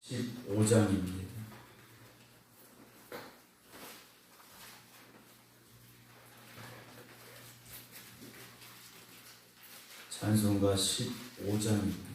15장입니다. 찬송가 15장입니다.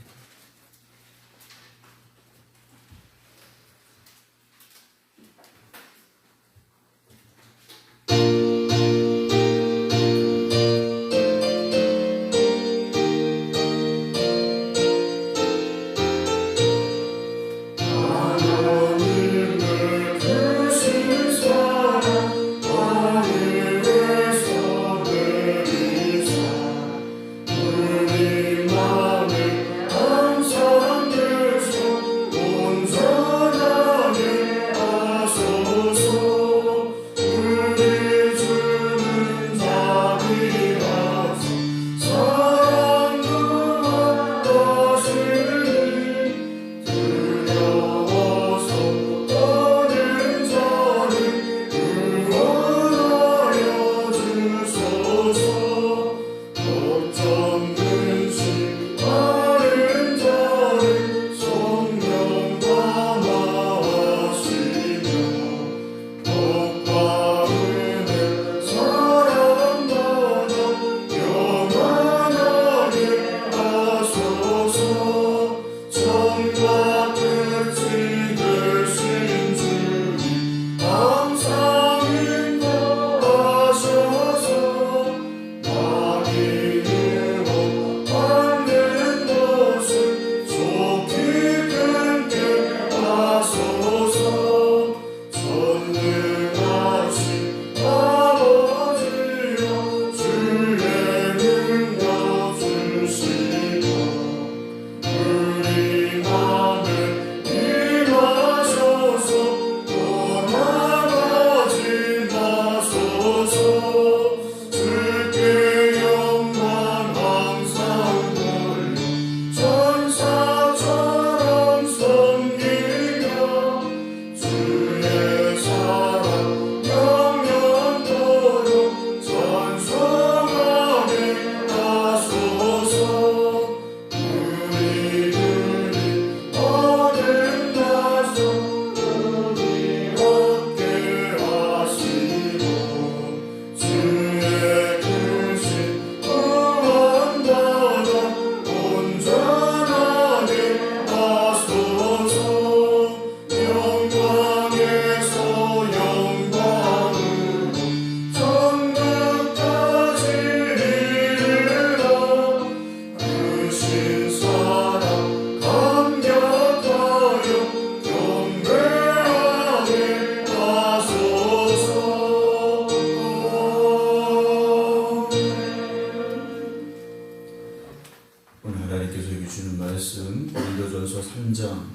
고린도전서 3장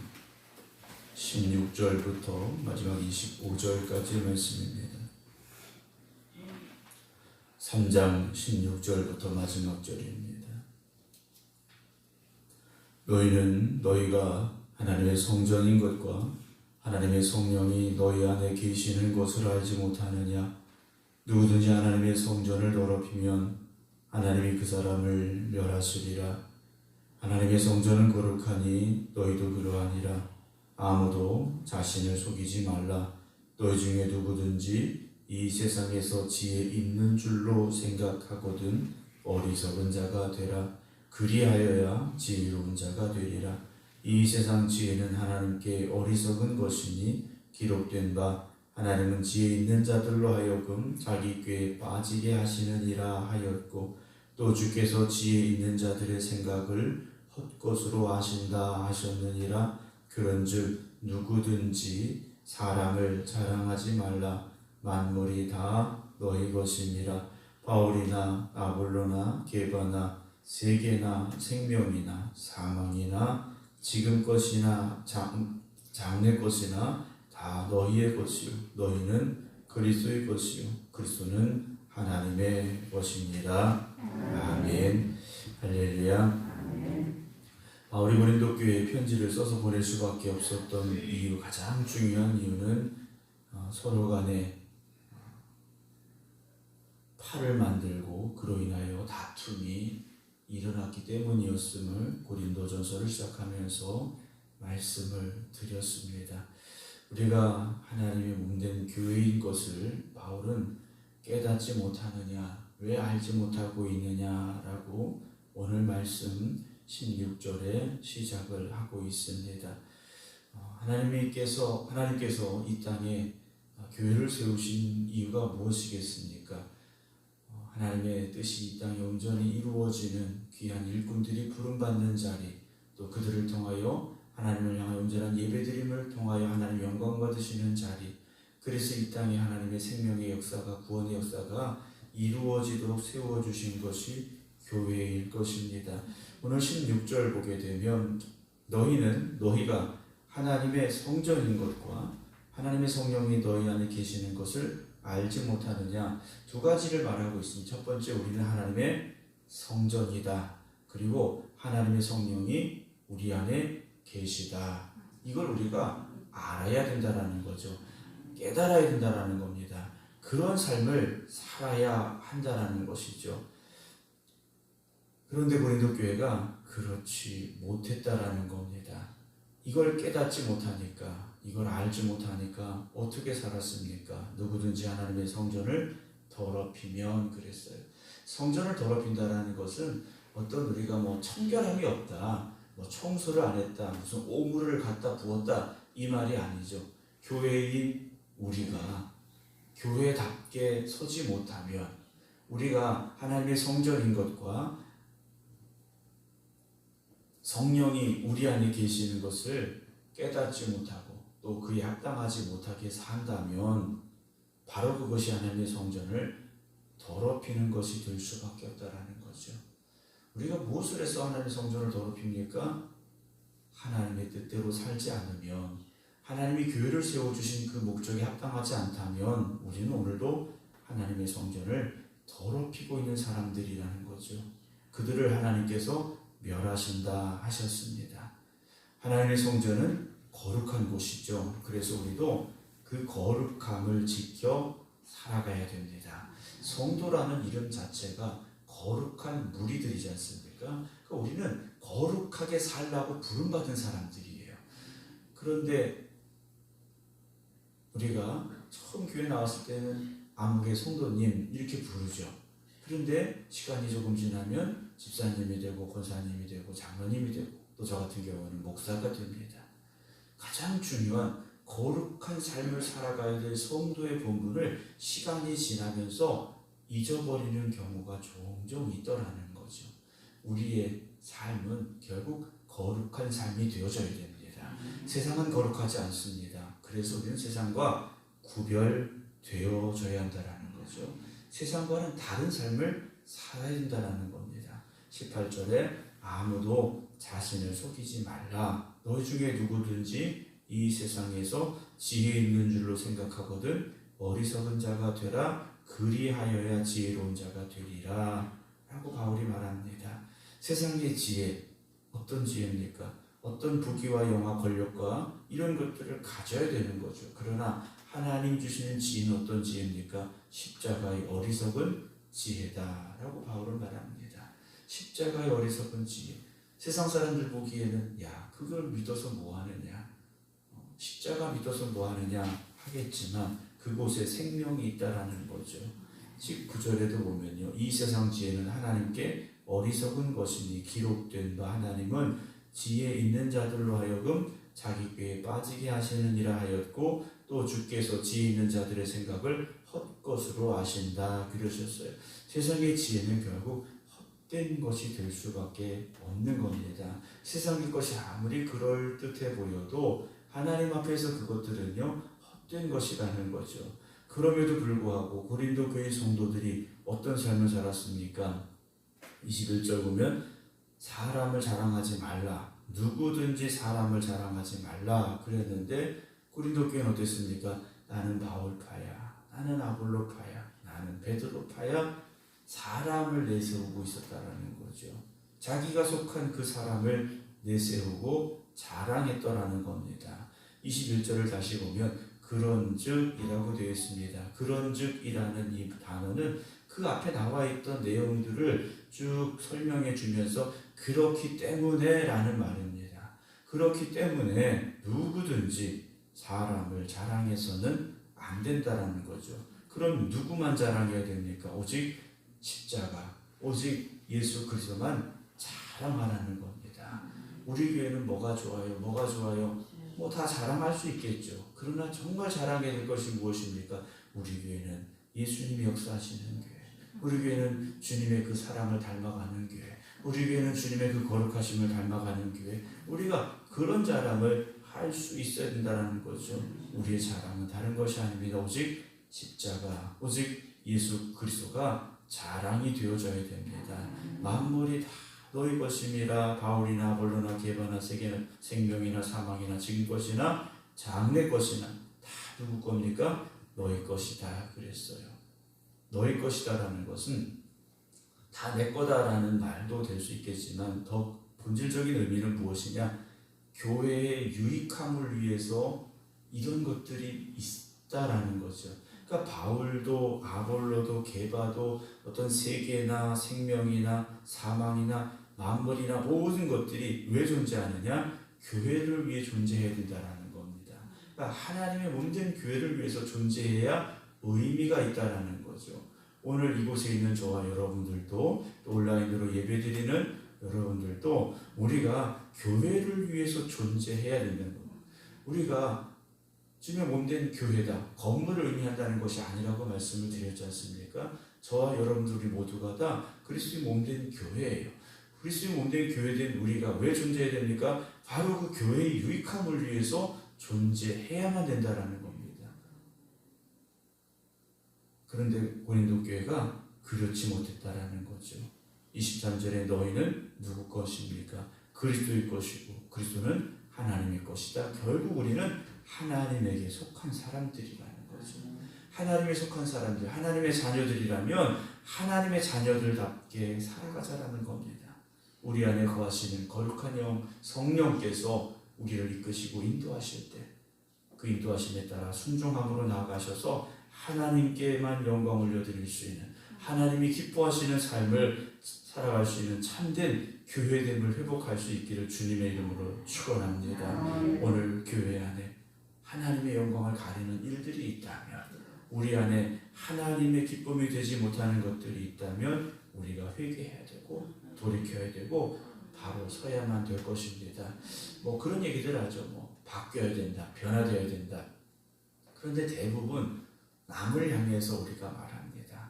16절부터 마지막 25절까지의 말씀입니다. 3장 16절부터 마지막 절입니다. 너희는 너희가 하나님의 성전인 것과 하나님의 성령이 너희 안에 계시는 것을 알지 못하느냐? 누구든지 하나님의 성전을 더럽히면 하나님이 그 사람을 멸하시리라. 하나님의 성전은 거룩하니 너희도 그러하니라. 아무도 자신을 속이지 말라. 너희 중에 누구든지 이 세상에서 지혜 있는 줄로 생각하거든 어리석은 자가 되라. 그리하여야 지혜로운 자가 되리라. 이 세상 지혜는 하나님께 어리석은 것이니 기록된 바 하나님은 지혜 있는 자들로 하여금 자기 꾀에 빠지게 하시느니라 하였고, 또 주께서 지혜 있는 자들의 생각을 헛것으로 아신다 하셨느니라. 그런즉 누구든지 사람을 자랑하지 말라. 만물이 다 너희 것이니라. 바울이나 아볼로나 게바나 세계나 생명이나 사망이나 지금 것이나 장래 것이나 다 너희의 것이요 너희는 그리스도의 것이요 그리스도는 하나님의 것입니다. 아멘. 할렐루야. 바울이 고린도 교회에 편지를 써서 보낼 수밖에 없었던 이유, 가장 중요한 이유는 서로 간에 팔을 만들고 그로 인하여 다툼이 일어났기 때문이었음을 고린도전서를 시작하면서 말씀을 드렸습니다. 우리가 하나님의 몸된 교회인 것을 바울은 깨닫지 못하느냐, 왜 알지 못하고 있느냐라고 오늘 말씀 16절에 시작을 하고 있습니다. 하나님께서 이 땅에 교회를 세우신 이유가 무엇이겠습니까? 하나님의 뜻이 이 땅에 온전히 이루어지는 귀한 일꾼들이 부름받는 자리, 또 그들을 통하여 하나님을 향하여 온전한 예배드림을 통하여 하나님 영광 받으시는 자리, 그래서 이 땅에 하나님의 생명의 역사가, 구원의 역사가 이루어지도록 세워주신 것이 교회일 것입니다. 오늘 16절 보게 되면 너희가 하나님의 성전인 것과 하나님의 성령이 너희 안에 계시는 것을 알지 못하느냐, 두 가지를 말하고 있습니다. 첫 번째, 우리는 하나님의 성전이다. 그리고 하나님의 성령이 우리 안에 계시다. 이걸 우리가 알아야 된다라는 거죠. 깨달아야 된다라는 겁니다. 그런 삶을 살아야 한다라는 것이죠. 그런데 고린도 교회가 그렇지 못했다라는 겁니다. 이걸 깨닫지 못하니까, 이걸 알지 못하니까 어떻게 살았습니까? 누구든지 하나님의 성전을 더럽히면 그랬어요. 성전을 더럽힌다라는 것은 어떤 우리가 청결함이 없다, 청소를 안 했다, 무슨 오물을 갖다 부었다, 이 말이 아니죠. 교회인 우리가 교회답게 서지 못하면, 우리가 하나님의 성전인 것과 성령이 우리 안에 계시는 것을 깨닫지 못하고 또 그에 합당하지 못하게 산다면 바로 그것이 하나님의 성전을 더럽히는 것이 될 수밖에 없다라는 거죠. 우리가 무엇을 해서 하나님의 성전을 더럽힙니까? 하나님의 뜻대로 살지 않으면, 하나님이 교회를 세워주신 그 목적에 합당하지 않다면 우리는 오늘도 하나님의 성전을 더럽히고 있는 사람들이라는 거죠. 그들을 하나님께서 멸하신다 하셨습니다. 하나님의 성전은 거룩한 곳이죠. 그래서 우리도 그 거룩함을 지켜 살아가야 됩니다. 성도라는 이름 자체가 거룩한 무리들이지 않습니까? 그러니까 우리는 거룩하게 살라고 부름받은 사람들이에요. 그런데 우리가 처음 교회 나왔을 때는 아무개 성도님 이렇게 부르죠. 그런데 시간이 조금 지나면 집사님이 되고 권사님이 되고 장로님이 되고 또 저 같은 경우는 목사가 됩니다. 가장 중요한 거룩한 삶을 살아가야 될 성도의 본분을 시간이 지나면서 잊어버리는 경우가 종종 있더라는 거죠. 우리의 삶은 결국 거룩한 삶이 되어져야 됩니다. 세상은 거룩하지 않습니다. 그래서 우리는 세상과 구별되어져야 한다는 거죠. 세상과는 다른 삶을 살아야 된다는 겁니다. 18절에 아무도 자신을 속이지 말라. 너희 중에 누구든지 이 세상에서 지혜 있는 줄로 생각하거든 어리석은 자가 되라. 그리하여야 지혜로운 자가 되리라 라고 바울이 말합니다. 세상의 지혜, 어떤 지혜입니까? 어떤 부귀와 영화, 권력과 이런 것들을 가져야 되는 거죠. 그러나 하나님 주시는 지혜는 어떤 지혜입니까? 십자가의 어리석은 지혜다라고 바울은 말합니다. 십자가의 어리석은 지혜. 세상 사람들 보기에는 그걸 믿어서 뭐 하느냐, 십자가 믿어서 뭐 하느냐 하겠지만 그곳에 생명이 있다라는 거죠. 19절에도 보면요, 이 세상 지혜는 하나님께 어리석은 것이니 기록된 바 하나님은 지혜 있는 자들로 하여금 자기 꾀에 빠지게 하시느니라 하였고 또 주께서 지혜 있는 자들의 생각을 헛것으로 아신다 그러셨어요. 세상의 지혜는 결국 헛된 것이 될 수밖에 없는 겁니다. 세상의 것이 아무리 그럴듯해 보여도 하나님 앞에서 그것들은요 헛된 것이라는 거죠. 그럼에도 불구하고 고린도 교회 성도들이 어떤 삶을 살았습니까? 21절 보면 사람을 자랑하지 말라. 누구든지 사람을 자랑하지 말라 그랬는데 고린도 교회는 어땠습니까? 나는 바울파야, 나는 아볼로파야, 나는 베드로파야. 사람을 내세우고 있었다라는 거죠. 자기가 속한 그 사람을 내세우고 자랑했더라는 겁니다. 21절을 다시 보면 그런즉이라고 되어 있습니다. 그런즉이라는 이 단어는 그 앞에 나와 있던 내용들을 쭉 설명해 주면서 그렇기 때문에 라는 말입니다. 그렇기 때문에 누구든지 사람을 자랑해서는 안 된다라는 거죠. 그럼 누구만 자랑해야 됩니까? 오직 십자가, 오직 예수 그리스도만 자랑하라는 겁니다. 우리 교회는 뭐가 좋아요? 뭐가 좋아요? 뭐 다 자랑할 수 있겠죠. 그러나 정말 자랑해야 될 것이 무엇입니까? 우리 교회는 예수님이 역사하시는 교회, 우리 교회는 주님의 그 사랑을 닮아가는 교회, 우리 교회는 주님의 그 거룩하심을 닮아가는 교회, 우리가 그런 자랑을 할 수 있어야 된다는 거죠. 우리의 자랑은 다른 것이 아닙니다. 오직 십자가, 오직 예수 그리스도가 자랑이 되어져야 됩니다. 만물이 다 너희 것임이라. 바울이나 아볼로나 게바나 세계나 생명이나 사망이나 지금 것이나 장래 것이나 다 누구 겁니까? 너희 것이다 그랬어요. 너희 것이다라는 것은 다 내 거다라는 말도 될 수 있겠지만 더 본질적인 의미는 무엇이냐? 교회의 유익함을 위해서 이런 것들이 있다라는 거죠. 그러니까 바울도 아볼로도 게바도 어떤 세계나 생명이나 사망이나 만물이나 모든 것들이 왜 존재하느냐? 교회를 위해 존재해야 된다라는 겁니다. 그러니까 하나님의 몸된 교회를 위해서 존재해야 의미가 있다라는 거죠. 오늘 이곳에 있는 저와 여러분들도 또 온라인으로 예배드리는 여러분들도 우리가 교회를 위해서 존재해야 된다는 겁니다. 우리가 주님의 몸된 교회다, 건물을 의미한다는 것이 아니라고 말씀을 드렸지 않습니까? 저와 여러분들이 모두가 다 그리스도의 몸된 교회예요. 그리스도의 몸된 교회된 우리가 왜 존재해야 됩니까? 바로 그 교회의 유익함을 위해서 존재해야만 된다는 겁니다. 그런데 고린도 교회가 그렇지 못했다라는 거죠. 23절에 너희는 누구 것입니까? 그리스도의 것이고 그리스도는 하나님의 것이다. 결국 우리는 하나님에게 속한 사람들이라는 거죠. 하나님에 속한 사람들, 하나님의 자녀들이라면 하나님의 자녀들답게 살아가자라는 겁니다. 우리 안에 거하시는 거룩한 영 성령께서 우리를 이끄시고 인도하실 때 그 인도하심에 따라 순종함으로 나아가셔서 하나님께만 영광을 올려드릴 수 있는, 하나님이 기뻐하시는 삶을 살아갈 수 있는 참된 교회됨을 회복할 수 있기를 주님의 이름으로 축원합니다. 오늘 교회 안에 하나님의 영광을 가리는 일들이 있다면, 우리 안에 하나님의 기쁨이 되지 못하는 것들이 있다면 우리가 회개해야 되고 돌이켜야 되고 바로 서야만 될 것입니다. 뭐 그런 얘기들 하죠. 뭐 바뀌어야 된다, 변화되어야 된다. 그런데 대부분 남을 향해서 우리가 말합니다.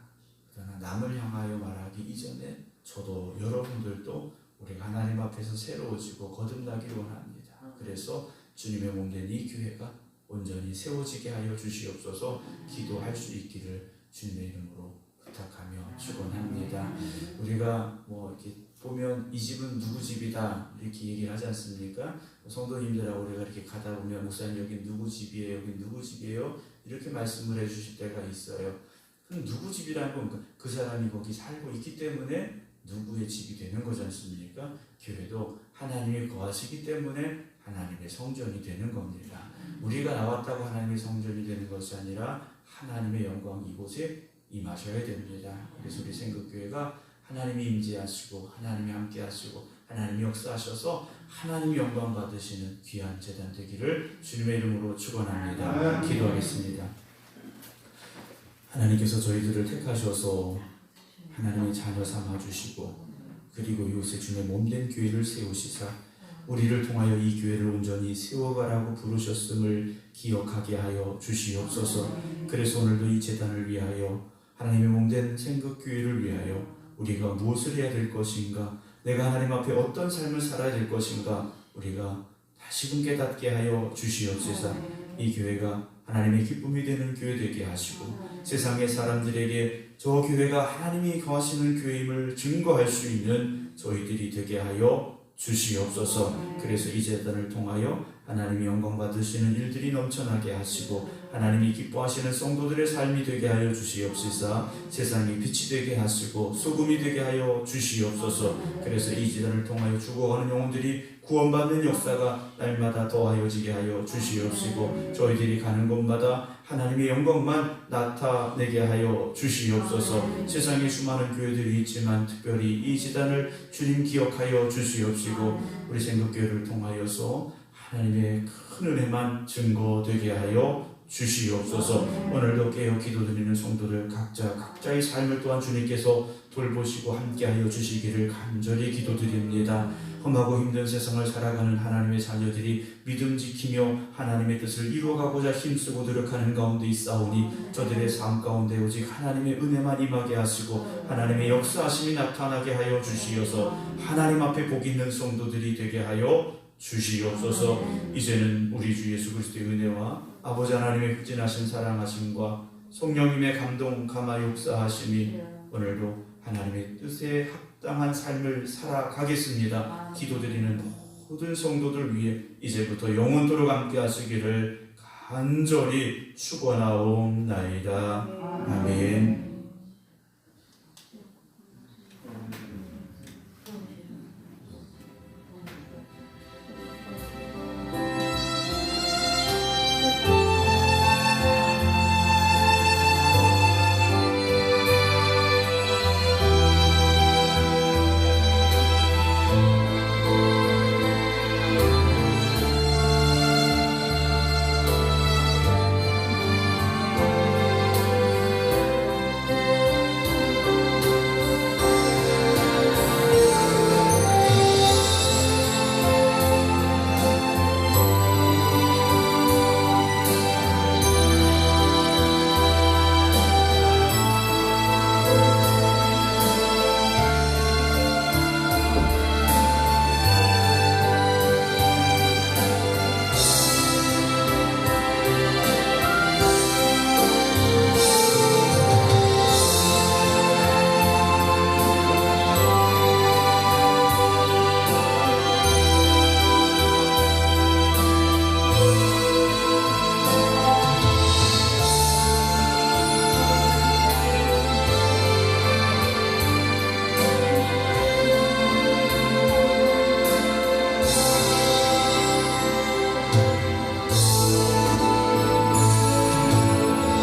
그러나 남을 향하여 말하기 이전에 저도 여러분들도 우리가 하나님 앞에서 새로워지고 거듭나기 원합니다. 그래서 주님의 몸된 이 교회가 온전히 세워지게 하여 주시옵소서. 기도할 수 있기를 주님의 이름으로 부탁하며 축원합니다. 우리가 뭐 이렇게 보면 이 집은 누구 집이다 이렇게 얘기를 하지 않습니까? 성도님들하고 우리가 이렇게 가다 보면 목사님 여기 누구 집이에요? 여기 누구 집이에요? 이렇게 말씀을 해주실 때가 있어요. 그럼 누구 집이라는 건 그 사람이 거기 살고 있기 때문에 누구의 집이 되는 거지 않습니까? 교회도 하나님이 거하시기 때문에 하나님의 성전이 되는 겁니다. 우리가 나왔다고 하나님의 성전이 되는 것이 아니라 하나님의 영광이 이곳에 임하셔야 됩니다. 그래서 우리 생각교회가 하나님이 임재하시고 하나님이 함께 하시고 하나님이 역사하셔서 하나님이 영광 받으시는 귀한 제단 되기를 주님의 이름으로 축원합니다. 기도하겠습니다. 하나님께서 저희들을 택하셔서 하나님의 자녀 삼아주시고 그리고 이곳에 주님의 몸된 교회를 세우시사 우리를 통하여 이 교회를 온전히 세워가라고 부르셨음을 기억하게 하여 주시옵소서. 그래서 오늘도 이 제단을 위하여 하나님의 몸된 생극교회를 위하여 우리가 무엇을 해야 될 것인가, 내가 하나님 앞에 어떤 삶을 살아야 될 것인가 우리가 다시금 깨닫게 하여 주시옵소서. 이 교회가 하나님의 기쁨이 되는 교회 되게 하시고 세상의 사람들에게 저 교회가 하나님이 거하시는 교회임을 증거할 수 있는 저희들이 되게 하여 주시옵소서. 그래서 이 제단을 통하여 하나님이 영광 받으시는 일들이 넘쳐나게 하시고 하나님이 기뻐하시는 성도들의 삶이 되게 하여 주시옵시사. 세상이 빛이 되게 하시고 소금이 되게 하여 주시옵소서. 그래서 이 지단을 통하여 죽어가는 영혼들이 구원받는 역사가 날마다 더하여지게 하여 주시옵시고 저희들이 가는 곳마다 하나님의 영광만 나타내게 하여 주시옵소서. 세상에 수많은 교회들이 있지만 특별히 이 지단을 주님 기억하여 주시옵시고 우리 생각교회를 통하여서 하나님의 큰 은혜만 증거되게 하여 주시옵소서. 오늘도 깨어 기도드리는 성도들 각자의 삶을 또한 주님께서 돌보시고 함께하여 주시기를 간절히 기도드립니다. 험하고 힘든 세상을 살아가는 하나님의 자녀들이 믿음 지키며 하나님의 뜻을 이루어가고자 힘쓰고 노력하는 가운데 있사오니 저들의 삶 가운데 오직 하나님의 은혜만 임하게 하시고 하나님의 역사하심이 나타나게 하여 주시어서 하나님 앞에 복 있는 성도들이 되게 하여 주시옵소서. 이제는 우리 주 예수 그리스도의 은혜와 아버지 하나님의 극진하신 사랑하심과 성령님의 감동 감화 역사하심이 오늘도 하나님의 뜻에 합당한 삶을 살아가겠습니다. 기도드리는 모든 성도들 위해 이제부터 영원토록 함께 하시기를 간절히 축원하옵나이다. 아멘.